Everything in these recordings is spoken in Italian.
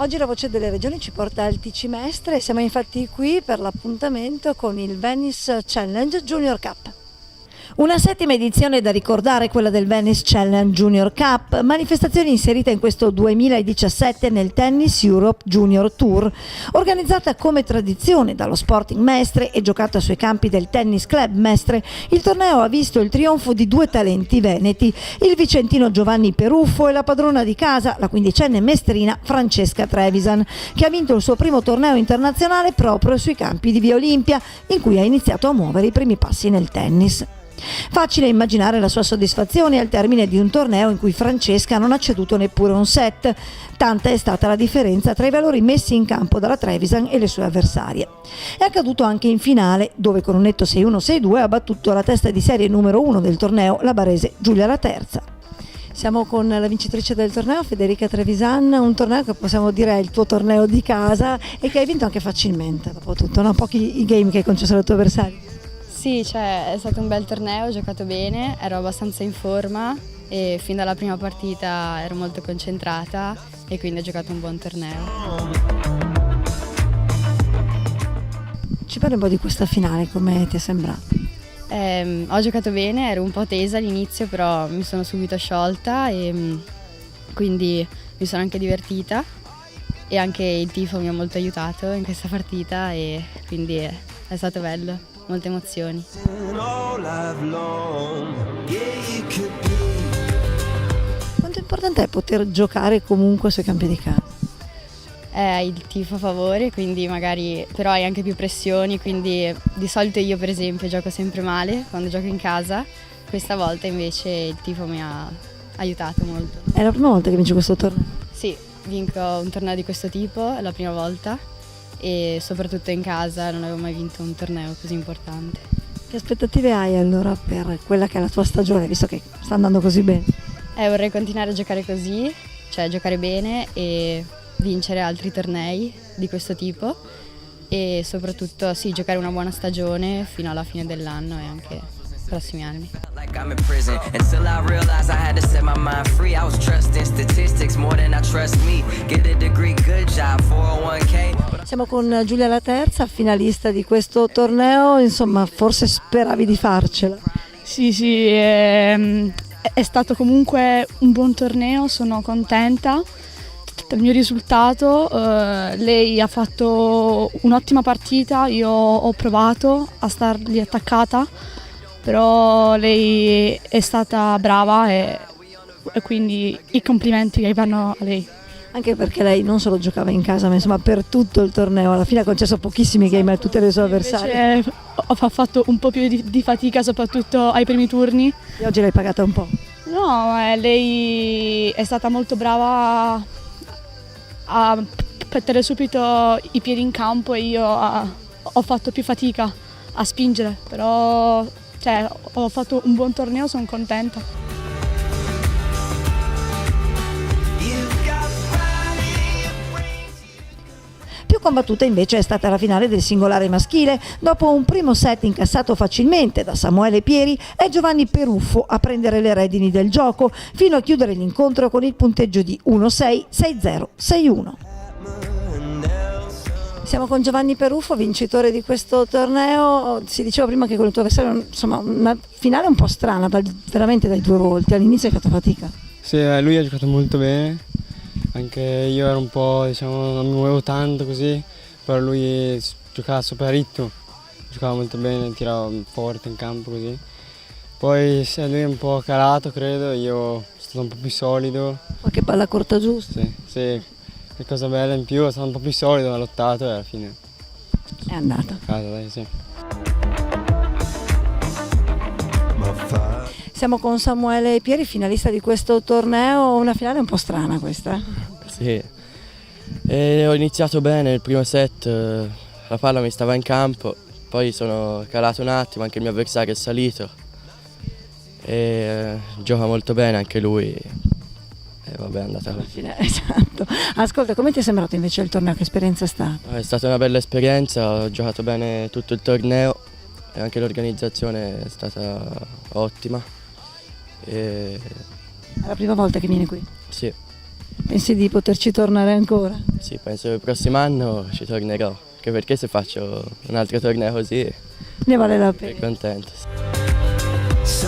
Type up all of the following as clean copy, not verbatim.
Oggi la Voce delle Regioni ci porta al TC Mestre e siamo infatti qui per l'appuntamento con il Venice Challenge Junior Cup. Una settima edizione da ricordare, quella del Venice Challenge Junior Cup, manifestazione inserita in questo 2017 nel Tennis Europe Junior Tour, organizzata come tradizione dallo Sporting Mestre e giocata sui campi del Tennis Club Mestre. Il torneo ha visto il trionfo di due talenti veneti, il vicentino Giovanni Peruffo e la padrona di casa, la quindicenne mestrina Francesca Trevisan, che ha vinto il suo primo torneo internazionale proprio sui campi di Via Olimpia, in cui ha iniziato a muovere i primi passi nel tennis. Facile immaginare la sua soddisfazione al termine di un torneo in cui Francesca non ha ceduto neppure un set. Tanta è stata la differenza tra i valori messi in campo dalla Trevisan e le sue avversarie. È accaduto anche in finale, dove con un netto 6-1-6-2 ha battuto la testa di serie numero 1 del torneo, la barese Giulia Laterza. Siamo con la vincitrice del torneo, Federica Trevisan, un torneo che possiamo dire è il tuo torneo di casa e che hai vinto anche facilmente, dopo tutto, no? Pochi i game che hai concesso ai tuoi avversari. Sì, è stato un bel torneo, ho giocato bene, ero abbastanza in forma e fin dalla prima partita ero molto concentrata e quindi ho giocato un buon torneo. Ci parli un po' di questa finale, come ti è sembrato? Ho giocato bene, ero un po' tesa all'inizio, però mi sono subito sciolta e quindi mi sono anche divertita e anche il tifo mi ha molto aiutato in questa partita e quindi è stato bello. Molte emozioni. Quanto importante è poter giocare comunque sui campi di casa? Hai il tifo a favore, quindi magari però hai anche più pressioni, quindi di solito io per esempio gioco sempre male quando gioco in casa, questa volta invece il tifo mi ha aiutato molto. È la prima volta che vinci questo torneo? Sì, vinco un torneo di questo tipo, è la prima volta. E soprattutto in casa non avevo mai vinto un torneo così importante. Che aspettative hai allora per quella che è la tua stagione, visto che sta andando così bene? Vorrei continuare a giocare così, cioè giocare bene e vincere altri tornei di questo tipo e soprattutto sì, giocare una buona stagione fino alla fine dell'anno e anche i prossimi anni. Siamo con Giulia Laterza, finalista di questo torneo, insomma forse speravi di farcela. Sì, è stato comunque un buon torneo, sono contenta del mio risultato. Lei ha fatto un'ottima partita, io ho provato a stargli attaccata, però lei è stata brava e quindi i complimenti che vanno a lei. Anche perché lei non solo giocava in casa, ma insomma per tutto il torneo, alla fine ha concesso pochissimi game a tutte le sue avversarie. Invece ho fatto un po' più di fatica, soprattutto ai primi turni. E oggi l'hai pagata un po'? No, lei è stata molto brava a mettere subito i piedi in campo e io ho fatto più fatica a spingere, però ho fatto un buon torneo, sono contenta. Più combattuta invece è stata la finale del singolare maschile. Dopo un primo set incassato facilmente da Samuele Pieri, è Giovanni Peruffo a prendere le redini del gioco, fino a chiudere l'incontro con il punteggio di 1-6, 6-0, 6-1. Siamo con Giovanni Peruffo, vincitore di questo torneo. Si diceva prima che con il tuo avversario, insomma, una finale un po' strana, veramente dai due volti. All'inizio hai fatto fatica. Sì, lui ha giocato molto bene, anche io ero un po', diciamo, non mi muovevo tanto così, però lui giocava sopra ritmo, giocava molto bene, tirava forte in campo così. Poi lui è un po' calato, credo, io sono stato un po' più solido. Qualche palla corta giusta? Sì. Che cosa bella in più, è stato un po' più solido, ha lottato e alla fine è andata. Dai, sì. Siamo con Samuele Pieri, finalista di questo torneo, una finale un po' strana questa. Sì, ho iniziato bene il primo set, la palla mi stava in campo, poi sono calato un attimo, anche il mio avversario è salito e gioca molto bene anche lui. E vabbè, è andata così. Esatto. Ascolta, come ti è sembrato invece il torneo? Che esperienza è stata? È stata una bella esperienza, ho giocato bene tutto il torneo e anche l'organizzazione è stata ottima. È la prima volta che vieni qui? Sì. Pensi di poterci tornare ancora? Sì, penso che il prossimo anno ci tornerò, anche perché se faccio un altro torneo così Ne vale la sono pena. contento. Sì.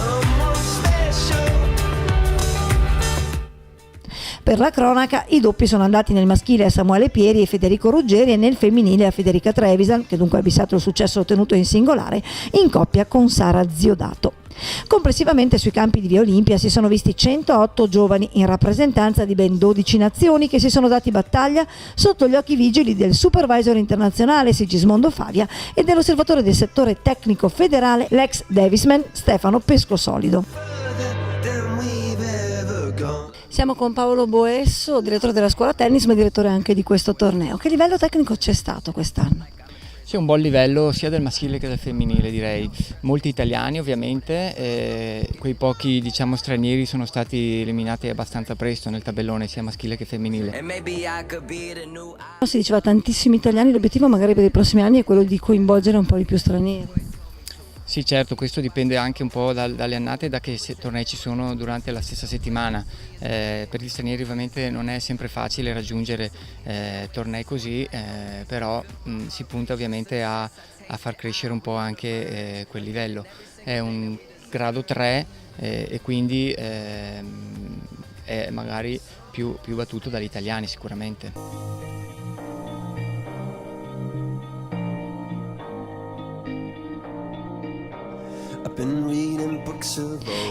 Per la cronaca, i doppi sono andati nel maschile a Samuele Pieri e Federico Ruggeri e nel femminile a Federica Trevisan, che dunque ha bissato il successo ottenuto in singolare, in coppia con Sara Ziodato. Complessivamente sui campi di Via Olimpia si sono visti 108 giovani in rappresentanza di ben 12 nazioni che si sono dati battaglia sotto gli occhi vigili del supervisor internazionale Sigismondo Favia e dell'osservatore del settore tecnico federale, l'ex Davisman Stefano Pescosolido. Siamo con Paolo Boesso, direttore della scuola tennis, ma direttore anche di questo torneo. Che livello tecnico c'è stato quest'anno? C'è un buon livello sia del maschile che del femminile, direi. Molti italiani ovviamente, quei pochi stranieri sono stati eliminati abbastanza presto nel tabellone sia maschile che femminile. Si diceva tantissimi italiani, l'obiettivo magari per i prossimi anni è quello di coinvolgere un po' di più stranieri. Sì, certo, questo dipende anche un po' dalle annate e da che tornei ci sono durante la stessa settimana. Per gli stranieri ovviamente non è sempre facile raggiungere tornei così, però si punta ovviamente a far crescere un po' anche quel livello. È un grado 3 e quindi è magari più battuto dagli italiani sicuramente.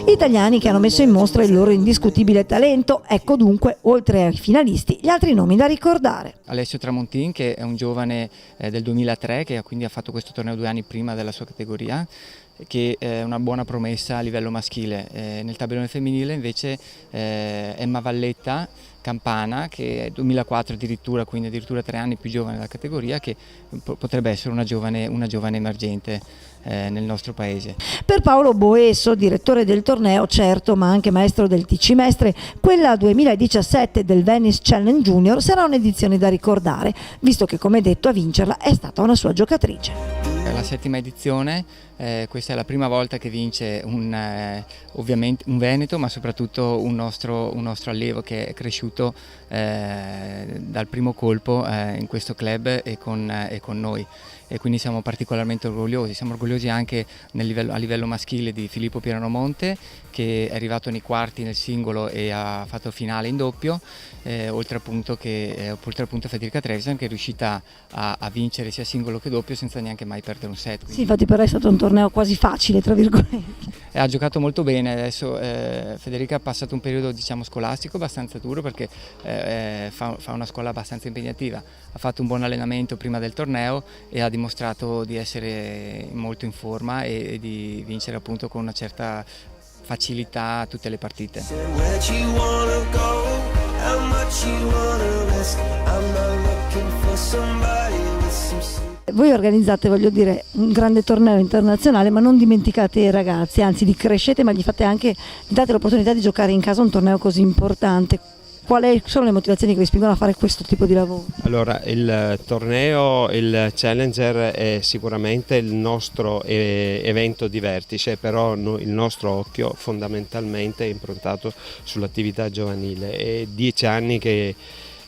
Italiani che hanno messo in mostra il loro indiscutibile talento, ecco dunque, oltre ai finalisti, gli altri nomi da ricordare. Alessio Tramontin, che è un giovane del 2003, che quindi ha fatto questo torneo 2 anni prima della sua categoria, che è una buona promessa a livello maschile. Nel tabellone femminile invece Emma Valletta Campana, che è 2004 addirittura, quindi addirittura 3 anni più giovane della categoria, che potrebbe essere una giovane emergente nel nostro paese. Per Paolo Boesso, direttore del torneo certo, ma anche maestro del TC Mestre, quella 2017 del Venice Challenge Junior sarà un'edizione da ricordare, visto che, come detto, a vincerla è stata una sua giocatrice. È la 7ª edizione, questa è la prima volta che vince ovviamente un veneto, ma soprattutto un nostro allievo che è cresciuto dal primo colpo in questo club e con noi. E quindi siamo particolarmente orgogliosi. Siamo orgogliosi anche a livello maschile di Filippo Pieranomonte, che è arrivato nei quarti nel singolo e ha fatto finale in doppio, oltre appunto Federica Trevisan, che è riuscita a vincere sia singolo che doppio senza neanche mai perdere un set. Sì, infatti per lei è stato un torneo quasi facile, tra virgolette. Ha giocato molto bene. Adesso Federica ha passato un periodo scolastico abbastanza duro, perché fa una scuola abbastanza impegnativa. Ha fatto un buon allenamento prima del torneo e ha dimostrato di essere molto in forma e di vincere appunto con una certa facilità tutte le partite. Voi organizzate, voglio dire, un grande torneo internazionale, ma non dimenticate i ragazzi, anzi li crescete, ma gli date l'opportunità di giocare in casa un torneo così importante. Quali sono le motivazioni che vi spingono a fare questo tipo di lavoro? Allora, il torneo, il Challenger è sicuramente il nostro evento di vertice, però il nostro occhio fondamentalmente è improntato sull'attività giovanile. È 10 anni che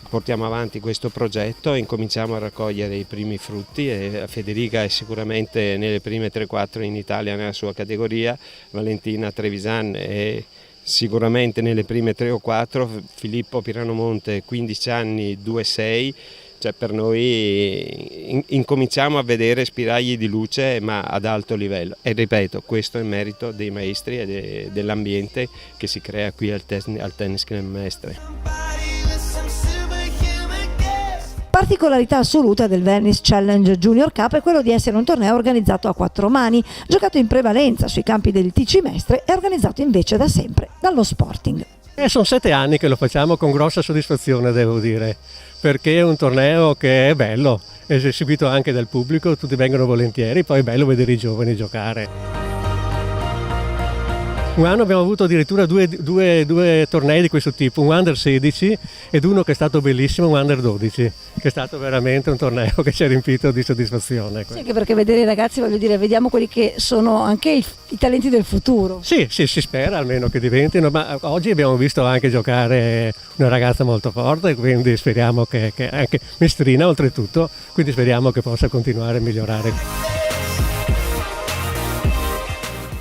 portiamo avanti questo progetto e incominciamo a raccogliere i primi frutti. Federica è sicuramente nelle prime 3-4 in Italia nella sua categoria, Valentina Trevisan è sicuramente nelle prime 3 o 4, Filippo Pieranomonte 15 anni 2-6, cioè per noi incominciamo a vedere spiragli di luce ma ad alto livello e ripeto, questo è merito dei maestri e dell'ambiente che si crea qui al Tennis Club Mestre. Particolarità assoluta del Venice Challenge Junior Cup è quello di essere un torneo organizzato a 4 mani, giocato in prevalenza sui campi del TC Mestre e organizzato invece da sempre dallo Sporting. Sono 7 anni che lo facciamo con grossa soddisfazione, devo dire, perché è un torneo che è bello, è esibito anche dal pubblico, tutti vengono volentieri, poi è bello vedere i giovani giocare. Un anno abbiamo avuto addirittura due tornei di questo tipo, un Under 16 ed uno che è stato bellissimo, un Under 12, che è stato veramente un torneo che ci ha riempito di soddisfazione. Sì, anche perché vedere i ragazzi, voglio dire, vediamo quelli che sono anche i talenti del futuro. Sì, si spera almeno che diventino, ma oggi abbiamo visto anche giocare una ragazza molto forte, quindi speriamo che anche mestrina oltretutto, quindi speriamo che possa continuare a migliorare.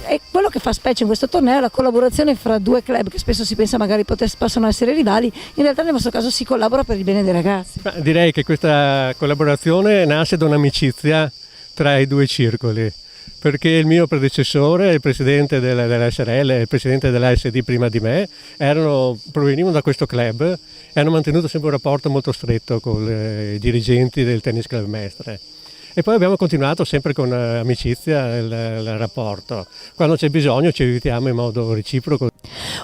E quello che fa specie in questo torneo è la collaborazione fra due club che spesso si pensa magari possono essere rivali, in realtà nel vostro caso si collabora per il bene dei ragazzi. Ma direi che questa collaborazione nasce da un'amicizia tra i due circoli, perché il mio predecessore, il presidente della SRL e il presidente dell'ASD prima di me, provenivano da questo club e hanno mantenuto sempre un rapporto molto stretto con i dirigenti del Tennis Club Mestre. E poi abbiamo continuato sempre con amicizia il rapporto. Quando c'è bisogno ci aiutiamo in modo reciproco.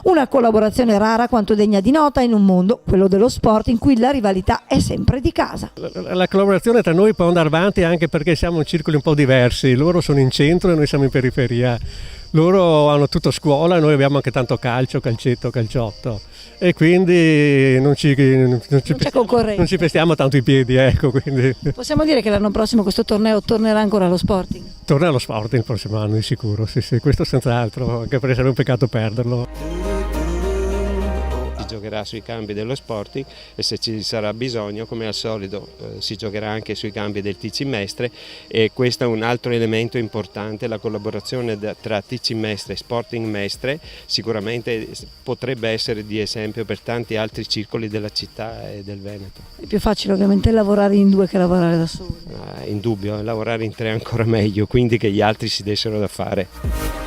Una collaborazione rara quanto degna di nota in un mondo, quello dello sport, in cui la rivalità è sempre di casa. La collaborazione tra noi può andare avanti anche perché siamo in circoli un po' diversi. Loro sono in centro e noi siamo in periferia. Loro hanno tutto scuola, noi abbiamo anche tanto calcio, calcetto, calciotto. E quindi non ci pestiamo tanto i piedi, ecco. Quindi. Possiamo dire che l'anno prossimo questo torneo tornerà ancora allo Sporting? Torna allo Sporting il prossimo anno, di sicuro, sì, questo senz'altro, anche perché sarebbe un peccato perderlo. Si giocherà sui campi dello Sporting e se ci sarà bisogno, come al solito, si giocherà anche sui campi del TC Mestre, e questo è un altro elemento importante, la collaborazione tra TC Mestre e Sporting Mestre sicuramente potrebbe essere di esempio per tanti altri circoli della città e del Veneto. È più facile ovviamente lavorare in due che lavorare da soli. Indubbio, lavorare in tre è ancora meglio, quindi che gli altri si dessero da fare.